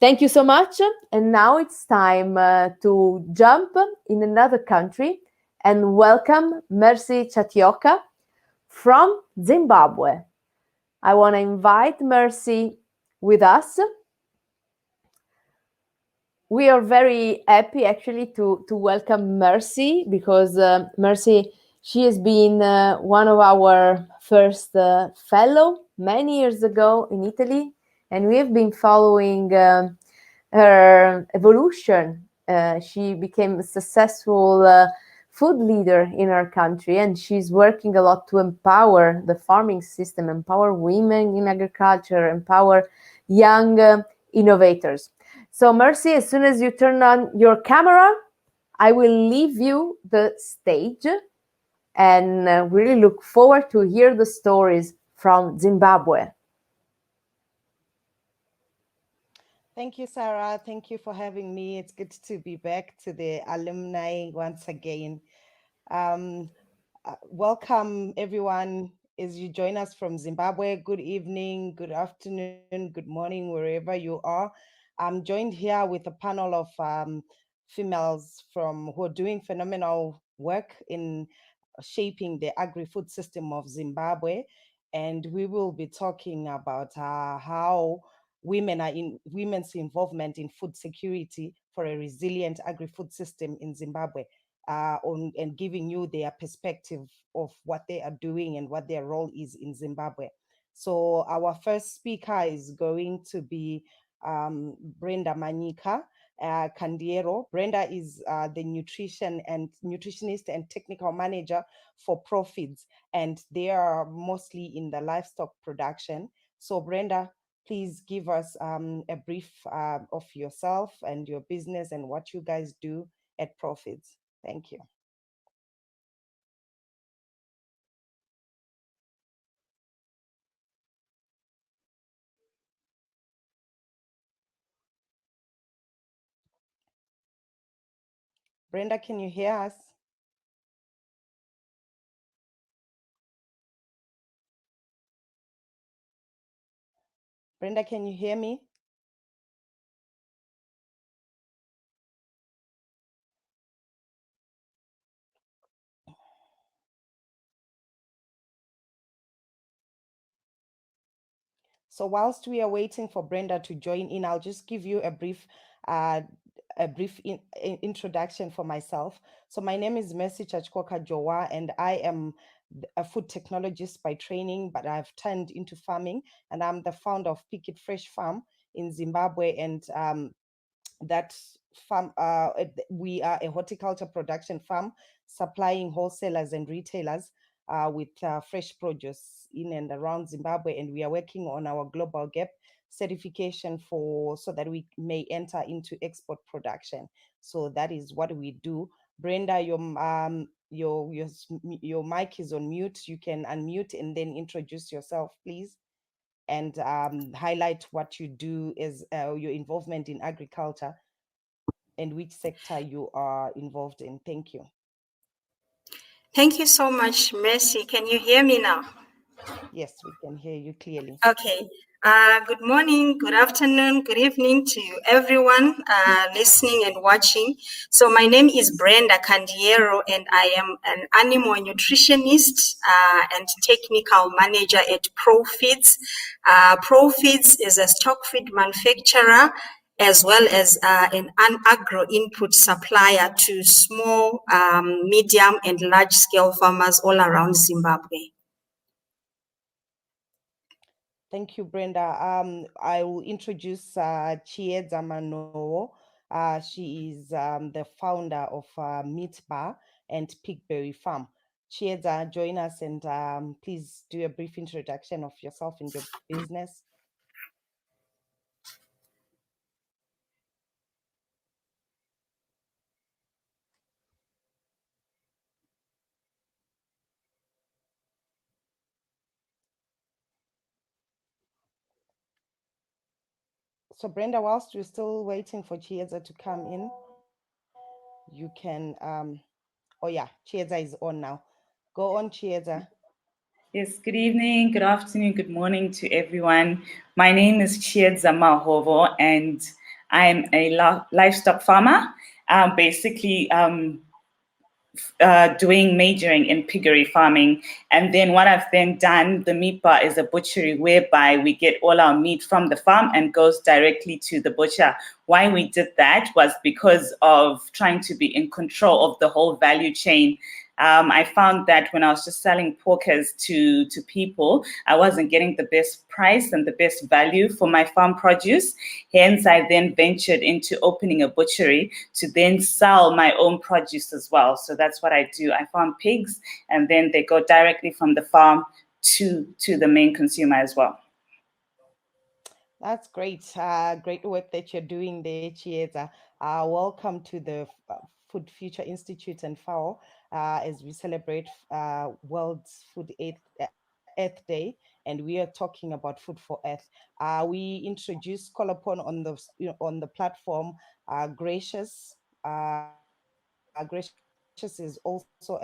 Thank you so much. And now it's time to jump in another country and welcome Mercy Chatioka from Zimbabwe. I want to invite Mercy with us. We are very happy actually to welcome Mercy because Mercy, she has been one of our first fellow many years ago in Italy, and we have been following her evolution. She became a successful food leader in our country, and she's working a lot to empower the farming system, empower women in agriculture, empower young innovators. So Mercy, as soon as you turn on your camera, I will leave you the stage and really look forward to hear the stories from Zimbabwe. Thank you, Sarah. Thank you for having me. It's good to be back to the alumni once again. Welcome, everyone, as you join us from Zimbabwe. Good evening, good afternoon, good morning, wherever you are. I'm joined here with a panel of females who are doing phenomenal work in shaping the agri-food system of Zimbabwe. And we will be talking about how women's involvement in food security for a resilient agri-food system in Zimbabwe, and giving you their perspective of what they are doing and what their role is in Zimbabwe. So our first speaker is going to be Brenda Manika Candiero. Brenda is the nutritionist and technical manager for Profids, and they are mostly in the livestock production. So Brenda, please give us a brief of yourself and your business and what you guys do at Profids. Thank you. Brenda, can you hear us? Brenda, can you hear me? So whilst we are waiting for Brenda to join in, I'll just give you a brief introduction for myself. So my name is Mercy Chatioka Jowa, and I am a food technologist by training, but I've turned into farming, and I'm the founder of Pick It Fresh Farm in Zimbabwe. And that farm, we are a horticulture production farm supplying wholesalers and retailers with fresh produce in and around Zimbabwe, and we are working on our global gap certification so that we may enter into export production. So that is what we do. Brenda, your mic is on mute. You can unmute and then introduce yourself, please, and highlight what you do as your involvement in agriculture and which sector you are involved in. Thank you. Thank you so much, Mercy. Can you hear me now? Yes, we can hear you clearly. Okay. Good morning, good afternoon, good evening to everyone listening and watching. So my name is Brenda Candiero, and I am an animal nutritionist and technical manager at Profids. Profids is a stock feed manufacturer as well as an agro input supplier to small, medium, and large-scale farmers all around Zimbabwe. Thank you, Brenda. I will introduce Chiedza Manowo. She is the founder of Meat Bar and Pigberry Farm. Chiedza, join us and please do a brief introduction of yourself and your business. So Brenda, whilst we're still waiting for Chiedza to come in, you can, oh yeah, Chiedza is on now. Go on, Chiedza. Yes, good evening, good afternoon, good morning to everyone. My name is Chiedza Mahovo, and I'm a livestock farmer, basically doing majoring in piggery farming. And then what I've then done, the meat bar is a butchery whereby we get all our meat from the farm and goes directly to the butcher. Why we did that was because of trying to be in control of the whole value chain. I found that when I was just selling porkers to people, I wasn't getting the best price and the best value for my farm produce. Hence, I then ventured into opening a butchery to then sell my own produce as well. So that's what I do. I farm pigs, and then they go directly from the farm to the main consumer as well. That's great. Great work that you're doing there, Chieza. Welcome to the Food Future Institute and FAO as we celebrate World Earth Day, and we are talking about food for Earth. We introduced call upon on the platform Gracious. Gracious is also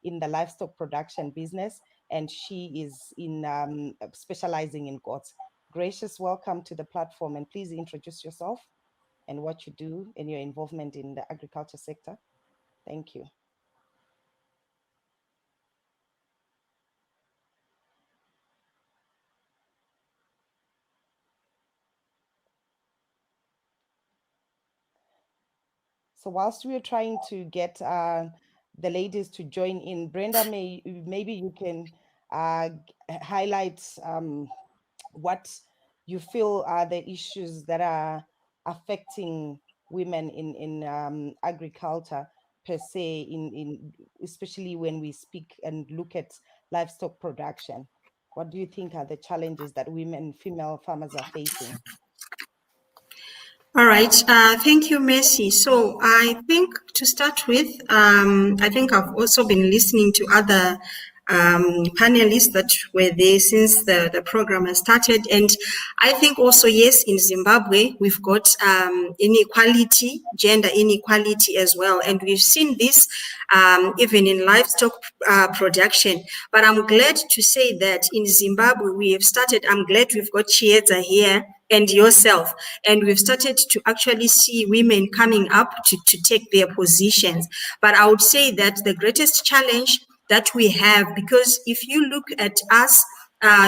in the livestock production business, and she is in specializing in goats. Gracious, welcome to the platform, and please introduce yourself and what you do and your involvement in the agriculture sector. Thank you. So whilst we are trying to get the ladies to join in, Brenda, maybe you can highlight what you feel are the issues that are affecting women in agriculture per se, in especially when we speak and look at livestock production. What do you think are the challenges that female farmers are facing? All right. Thank you, Messi. So I think to start with, I think I've also been listening to other panelists that were there since the program has started. And I think also, yes, in Zimbabwe, we've got inequality, gender inequality as well. And we've seen this even in livestock production. But I'm glad to say that in Zimbabwe, we have started, I'm glad we've got Chieza here and yourself. And we've started to actually see women coming up to take their positions. But I would say that the greatest challenge that we have, because if you look at us,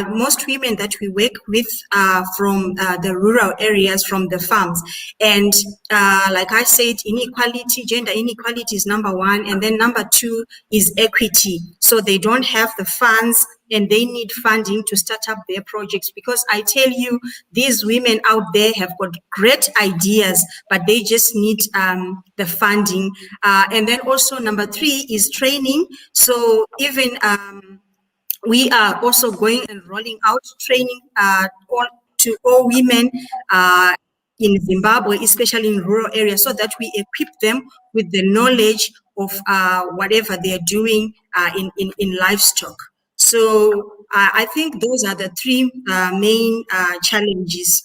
most women that we work with are from the rural areas, from the farms. And like I said, inequality, gender inequality is number one. And then number two is equity. So they don't have the funds and they need funding to start up their projects. Because I tell you, these women out there have got great ideas, but they just need the funding. And then also number three is training. So even we are also going and rolling out training to all women in Zimbabwe, especially in rural areas, so that we equip them with the knowledge of whatever they're doing in livestock. So I think those are the three main challenges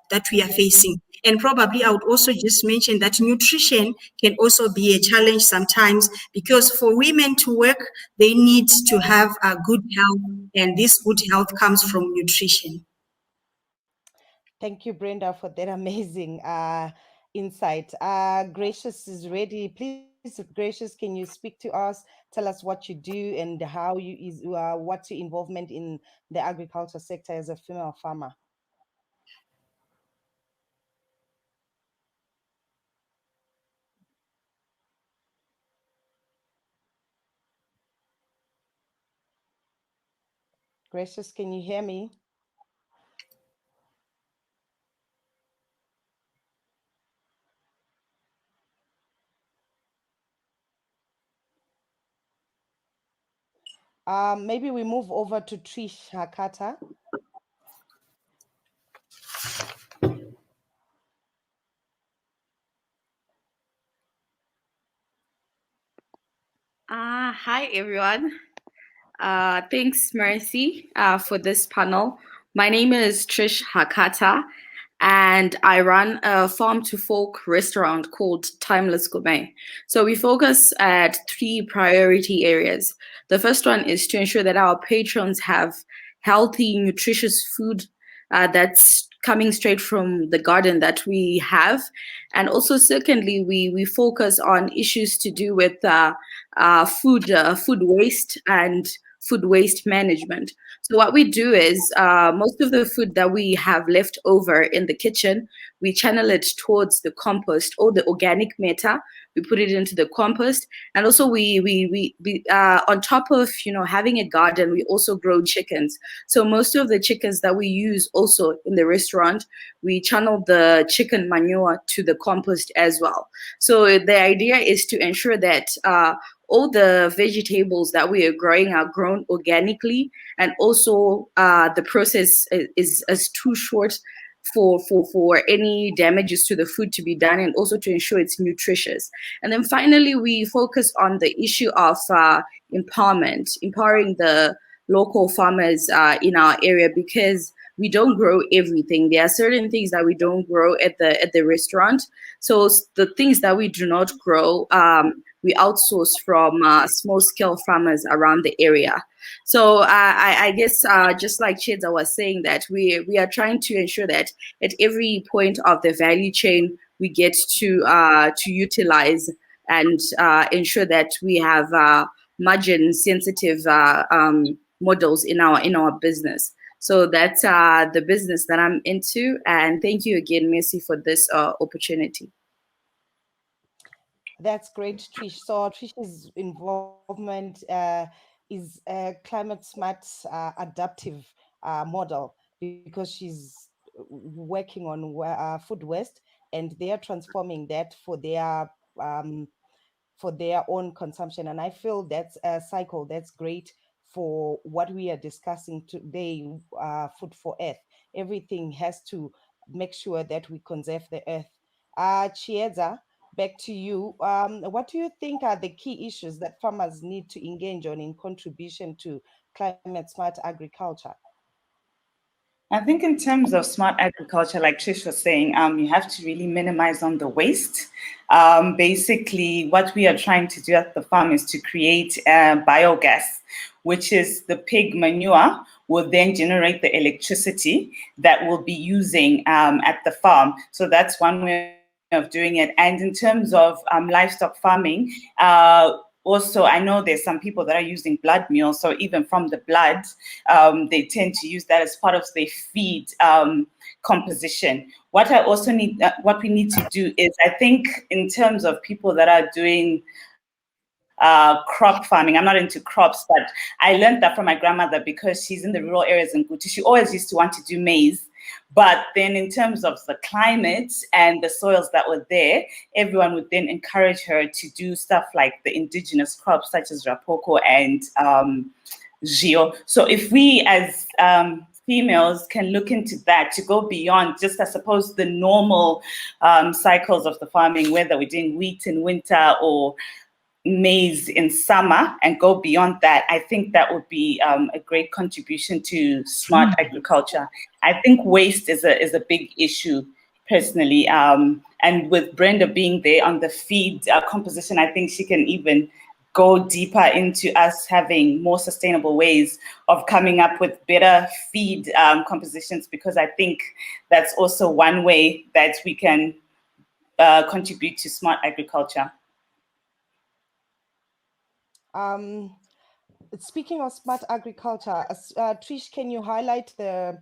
that we are facing. And probably I would also just mention that nutrition can also be a challenge sometimes, because for women to work, they need to have a good health, and this good health comes from nutrition. Thank you, Brenda, for that amazing insight. Gracious is ready. Please, Gracious, can you speak to us? Tell us what you do and how what's your involvement in the agriculture sector as a female farmer? Gracious, can you hear me? Maybe we move over to Trish Hakata. Hi, everyone. Thanks, Mercy, for this panel. My name is Trish Hakata, and I run a farm-to-fork restaurant called Timeless Gourmet. So we focus at three priority areas. The first one is to ensure that our patrons have healthy, nutritious food that's coming straight from the garden that we have. And also, secondly, we focus on issues to do with food waste and food waste management. So what we do is most of the food that we have left over in the kitchen, we channel it towards the compost or the organic matter. We put it into the compost, and also we on top of having a garden, we also grow chickens. So most of the chickens that we use also in the restaurant, we channel the chicken manure to the compost as well. So the idea is to ensure that all the vegetables that we are growing are grown organically, and also the process is too short for any damages to the food to be done, and also to ensure it's nutritious. And then finally, we focus on the issue of empowering the local farmers in our area, because we don't grow everything. There are certain things that we don't grow at the restaurant. So the things that we do not grow, we outsource from small-scale farmers around the area. So I guess just like Chidza was saying, that we are trying to ensure that at every point of the value chain we get to utilize and ensure that we have margin sensitive models in our business. So that's the business that I'm into, and thank you again, Mercy, for this opportunity. That's great, Trish. So Trish's involvement is a climate smart adaptive model, because she's working on food waste, and they are transforming that for their own consumption. And I feel that's a cycle that's great for what we are discussing today, food for earth. Everything has to make sure that we conserve the earth. Chieza, back to you. What do you think are the key issues that farmers need to engage on in contribution to climate smart agriculture? I think in terms of smart agriculture, like Trish was saying, you have to really minimize on the waste. Basically, what we are trying to do at the farm is to create biogas, which is the pig manure will then generate the electricity that we'll be using at the farm. So that's one way of doing it. And in terms of livestock farming, also, I know there's some people that are using blood meal. So even from the blood, they tend to use that as part of their feed composition. What we need to do is, I think, in terms of people that are doing crop farming. I'm not into crops, but I learned that from my grandmother, because she's in the rural areas in Guti. She always used to want to do maize. But then in terms of the climate and the soils that were there, everyone would then encourage her to do stuff like the indigenous crops, such as Rapoko and Gio. So if we as females can look into that, to go beyond just, I suppose, the normal cycles of the farming, whether we're doing wheat in winter or maize in summer, and go beyond that, I think that would be a great contribution to smart agriculture. I think waste is a big issue personally, and with Brenda being there on the feed composition, I think she can even go deeper into us having more sustainable ways of coming up with better feed compositions, because I think that's also one way that we can contribute to smart agriculture. Speaking of smart agriculture, Trish, can you highlight the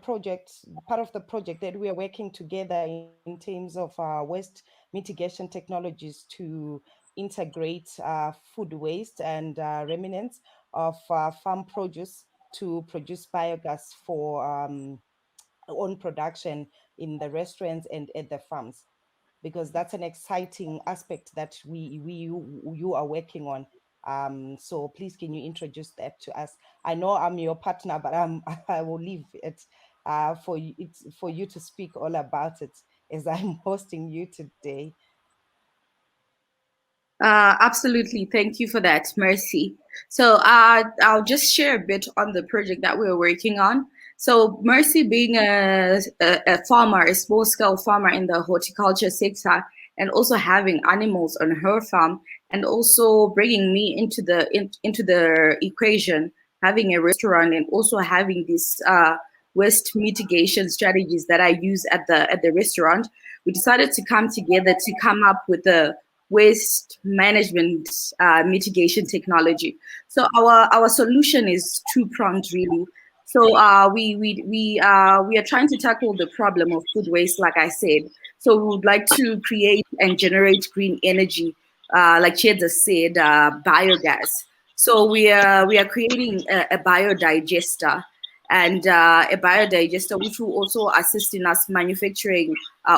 project, part of the project that we are working together in terms of waste mitigation technologies to integrate food waste and remnants of farm produce to produce biogas for own production in the restaurants and at the farms? Because that's an exciting aspect that you are working on. So please, can you introduce that to us? I know I'm your partner, but I will leave it for you to speak all about it, as I'm hosting you today. Absolutely. Thank you for that, Mercy. So I'll just share a bit on the project that we're working on. So Mercy, being a farmer, a small-scale farmer in the horticulture sector, and also having animals on her farm, and also bringing me into the equation, having a restaurant, and also having this waste mitigation strategies that I use at the restaurant, we decided to come together to come up with a waste management mitigation technology. So our solution is two-pronged, really. So we are trying to tackle the problem of food waste, like I said. So we would like to create and generate green energy, like Cheda said, biogas. So we are creating a biodigester, and a biodigester which will also assist in us manufacturing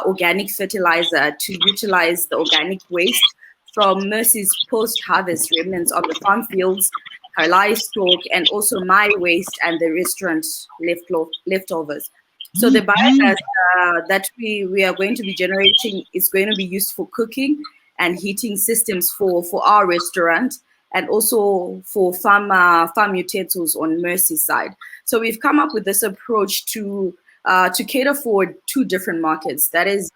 organic fertilizer to utilize the organic waste from Mercy's post-harvest remnants on the farm fields, her livestock, and also my waste and the restaurant leftovers. So the biogas that we are going to be generating is going to be used for cooking and heating systems for our restaurant, and also for farm utensils on Mercy's side. So we've come up with this approach to cater for two different markets. That is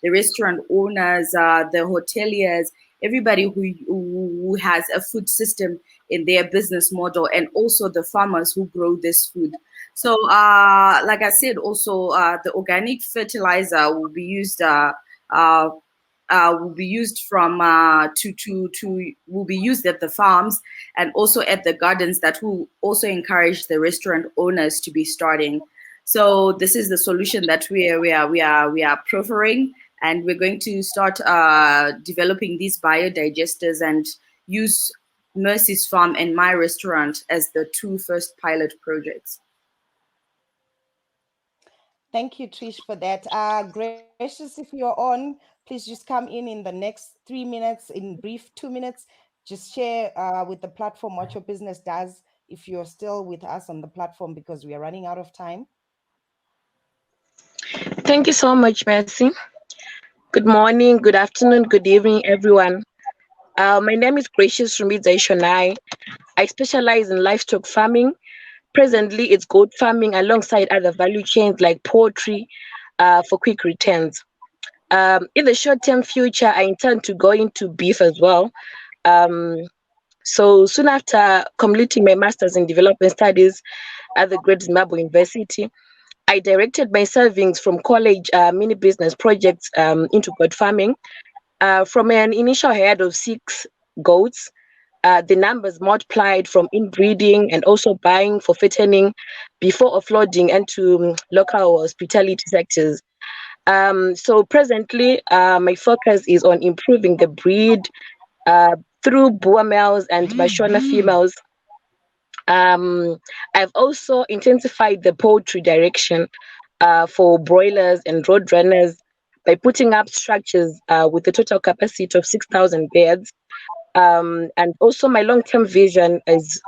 the restaurant owners, the hoteliers, everybody who has a food system in their business model, and also the farmers who grow this food. So, like I said, also the organic fertilizer will be used. Will be used from will be used at the farms and also at the gardens, that will also encourage the restaurant owners to be starting. So this is the solution that we are proffering, and we're going to start developing these biodigesters and use Mercy's Farm and my restaurant as the two first pilot projects. Thank you, Trish, for that. Gracious, if you're on, please just come in the next 3 minutes, in brief 2 minutes. Just share with the platform what your business does, if you're still with us on the platform, because we are running out of time. Thank you so much, Mercy. Good morning, good afternoon, good evening, everyone. My name is Gracious Rumidza Ishonai. I specialize in livestock farming. Presently, it's goat farming alongside other value chains like poultry for quick returns. In the short-term future, I intend to go into beef as well. So soon after completing my master's in development studies at the Great Zimbabwe University, I directed my savings from college mini business projects into goat farming. From an initial herd of 6 goats, the numbers multiplied from inbreeding and also buying for fattening before offloading into local hospitality sectors. So presently, my focus is on improving the breed through Boer males and Mashona females. I've also intensified the poultry direction for broilers and road runners by putting up structures with a total capacity of 6,000 beds. And also my long-term vision is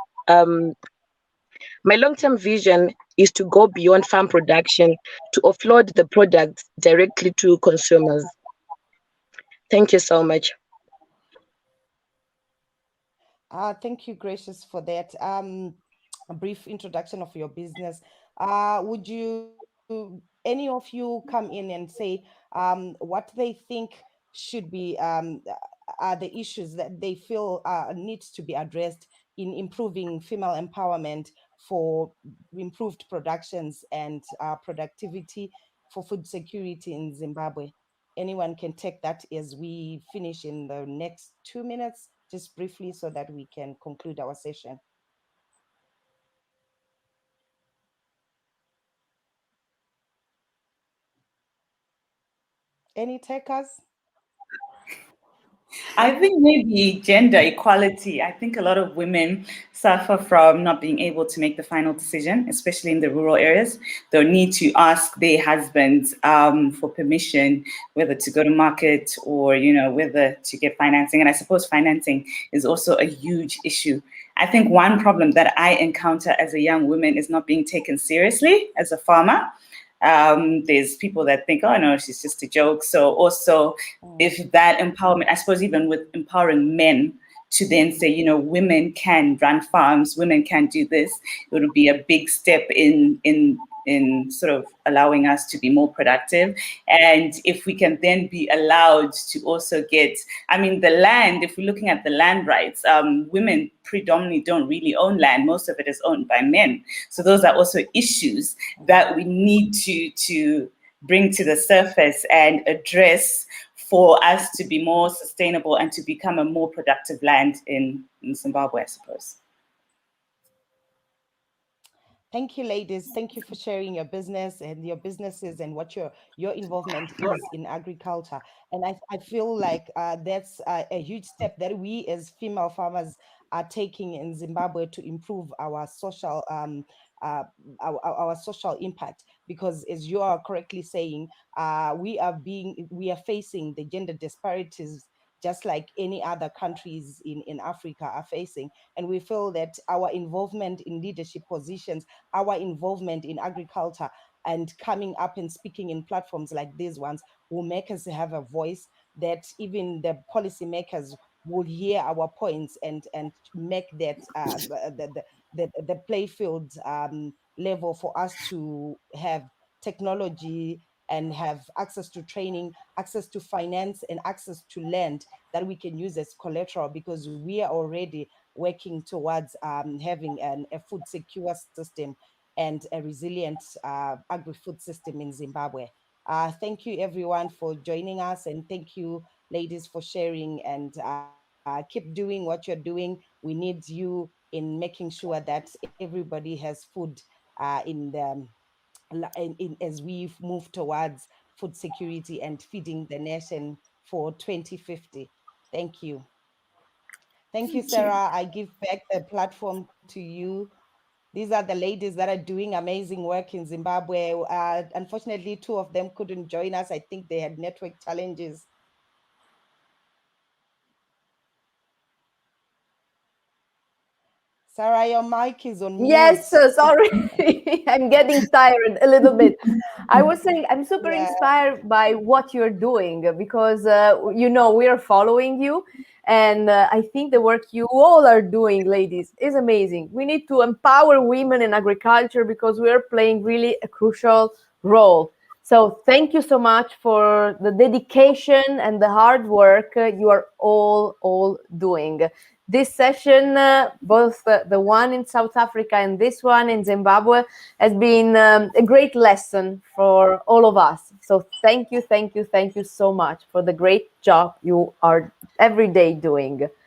to go beyond farm production to offload the products directly to consumers. Thank you so much. Thank you, Gracious, for that a brief introduction of your business. Would any of you come in and say what they think should be the issues that they feel needs to be addressed in improving female empowerment for improved productions and productivity for food security in Zimbabwe? Anyone can take that as we finish in the next 2 minutes, just briefly, so that we can conclude our session. Any takers? I think maybe gender equality. I think a lot of women suffer from not being able to make the final decision, especially in the rural areas. They'll need to ask their husbands for permission, whether to go to market or, whether to get financing. And I suppose financing is also a huge issue. I think one problem that I encounter as a young woman is not being taken seriously as a farmer. There's people that think, oh no, she's just a joke. So also, if that empowerment, I suppose even with empowering men to then say, women can run farms, women can do this, it would be a big step in in sort of allowing us to be more productive. And if we can then be allowed to also get, I mean, the land, if we're looking at the land rights, women predominantly don't really own land. Most of it is owned by men. So those are also issues that we need to bring to the surface and address for us to be more sustainable and to become a more productive land in Zimbabwe, I suppose. Thank you, ladies. Thank you for sharing your business and your businesses and what your involvement is in agriculture. And I feel like that's a huge step that we as female farmers are taking in Zimbabwe to improve uh, our social impact. Because as you are correctly saying, we are facing the gender disparities just like any other countries in Africa are facing. And we feel that our involvement in leadership positions, our involvement in agriculture, and coming up and speaking in platforms like these ones will make us have a voice that even the policymakers will hear our points and make that the playfield level for us to have technology and have access to training, access to finance, and access to land that we can use as collateral, because we are already working towards having a food secure system and a resilient agri-food system in Zimbabwe. Thank you everyone for joining us, and thank you ladies for sharing, and keep doing what you're doing. We need you in making sure that everybody has food as we move towards food security and feeding the nation for 2050. Thank you. Thank you, Sarah. I give back the platform to you. These are the ladies that are doing amazing work in Zimbabwe. Unfortunately, two of them couldn't join us. I think they had network challenges. Sarah, your mic is on Yes, mute. sorry. I'm getting tired a little bit. I was saying I'm super Yeah. inspired by what you're doing because, we are following you. And I think the work you all are doing, ladies, is amazing. We need to empower women in agriculture because we are playing really a crucial role. So thank you so much for the dedication and the hard work you are all doing. This session, both the one in South Africa and this one in Zimbabwe, has been a great lesson for all of us. So thank you so much for the great job you are every day doing.